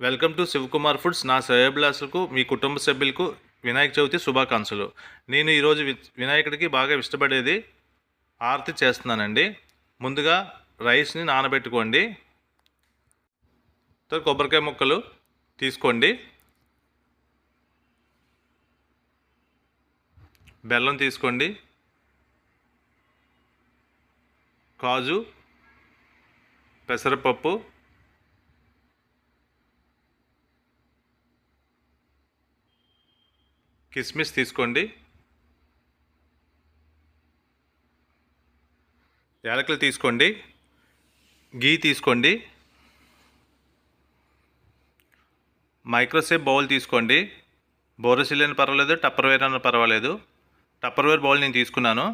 Welcome to Shivakumar foods. నా శ్రేయోభిలాషులకు మీ కుటుంబ సభ్యులకు వినాయక చవితి శుభాకాంక్షలు. నేను ఈరోజు వినాయకుడికి బాగా ఇష్టపడేది ఆరతి చేస్తున్నానండి. ముందుగా రైస్ని నానబెట్టుకోండి. తర్వాత కొబ్బరికాయ ముక్కలు తీసుకోండి, బెల్లం తీసుకోండి, కాజు, పెసరపప్పు, కిస్మిస్ తీసుకోండి, యాలకులు తీసుకోండి, గీ తీసుకోండి, మైక్రోసేవ్ బౌల్ తీసుకోండి. బోరోసిల్ అయినా పర్వాలేదు, టప్పర్వేర్ అయినా పర్వాలేదు. టప్పర్వేర్ బౌల్ నేను తీసుకున్నాను.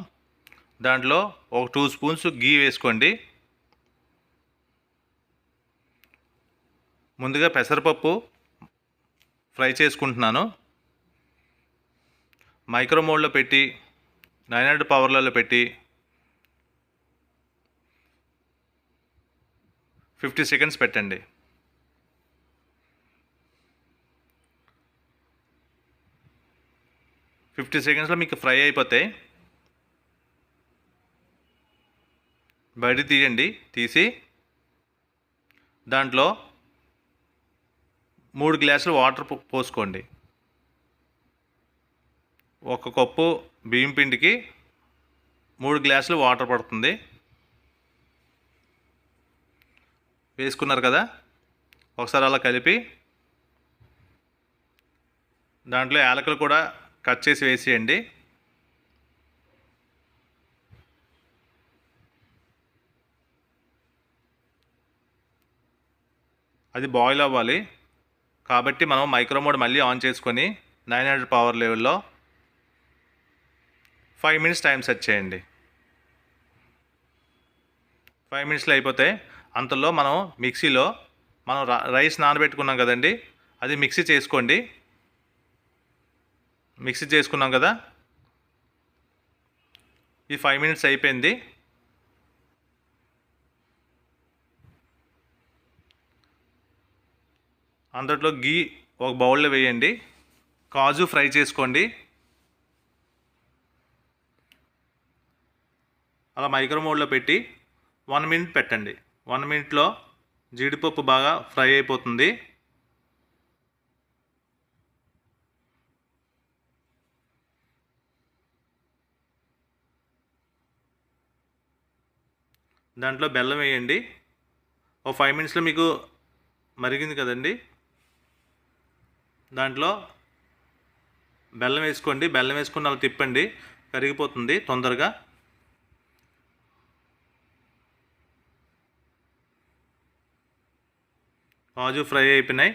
దాంట్లో ఒక 2 స్పూన్స్ గీ వేసుకోండి. ముందుగా పెసరపప్పు ఫ్రై చేసుకుంటున్నాను. మైక్రో మోడ్లో పెట్టి 900 పవర్లలో పెట్టి 50 సెకండ్స్ పెట్టండి. ఫిఫ్టీ సెకండ్స్లో మీకు ఫ్రై అయిపోతాయి. బయట తీయండి. తీసి దాంట్లో 3 గ్లాసులు వాటర్ పోసుకోండి. 1 కప్పు బియ్యం పిండికి 3 గ్లాసులు వాటర్ పడుతుంది. వేసుకున్నారు కదా, ఒకసారి అలా కలిపి దాంట్లో యాలకులు కూడా కట్ చేసి వేసేయండి. అది బాయిల్ అవ్వాలి కాబట్టి మనం మైక్రో మోడ్ మళ్ళీ ఆన్ చేసుకొని 900 పవర్ లెవెల్లో 5 మినిట్స్ టైం సెట్ చేయండి. 5 మినిట్స్లో అయిపోతాయి. అంతలో మనం మిక్సీలో రైస్ నానబెట్టుకున్నాం కదండి, అది మిక్సీ చేసుకోండి. మిక్సీ చేసుకున్నాం కదా, ఈ 5 మినిట్స్ అయిపోయింది. అందులో గీ ఒక బౌల్లో వేయండి. కాజు ఫ్రై చేసుకోండి. అలా మైక్రో మోడ్లో పెట్టి 1 మినిట్ పెట్టండి. 1 మినిట్లో జీడిపప్పు బాగా ఫ్రై అయిపోతుంది. దాంట్లో బెల్లం వేయండి. ఒక 5 మినిట్స్లో మీకు మరిగింది కదండి, దాంట్లో బెల్లం వేసుకోండి. బెల్లం వేసుకుని అలా తిప్పండి, కరిగిపోతుంది తొందరగా. కాజు ఫ్రై అయిపోయినాయి,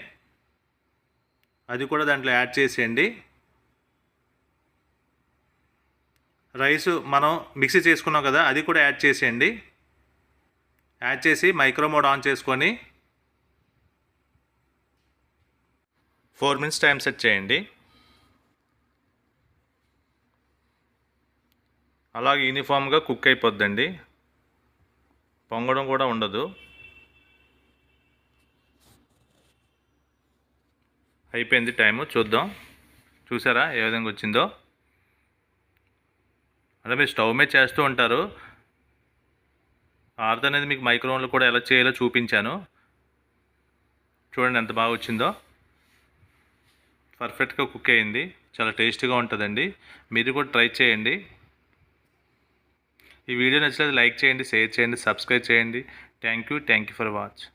అది కూడా దాంట్లో యాడ్ చేసేయండి. రైస్ మనం మిక్సీ చేసుకున్నాం కదా, అది కూడా యాడ్ చేసేయండి. యాడ్ చేసి మైక్రో మోడ్ ఆన్ చేసుకొని 4 మినిట్స్ టైం సెట్ చేయండి. అలాగే యూనిఫామ్గా కుక్ అయిపోద్దండి, పొంగడం కూడా ఉండదు. అయిపోయింది టైము, చూద్దాం. చూసారా ఏ విధంగా వచ్చిందో? అంటే మీరు స్టవ్ మీద చేస్తూ ఉంటారు. ఆరతి అనేది మీకు మైక్రోవేవ్లో కూడా ఎలా చేయాలో చూపించాను. చూడండి ఎంత బాగా వచ్చిందో. పర్ఫెక్ట్గా కుక్ అయింది, చాలా టేస్టీగా ఉంటుందండి. మీరు కూడా ట్రై చేయండి. ఈ వీడియో నచ్చితే లైక్ చేయండి, షేర్ చేయండి, సబ్స్క్రైబ్ చేయండి. Thank you for watch.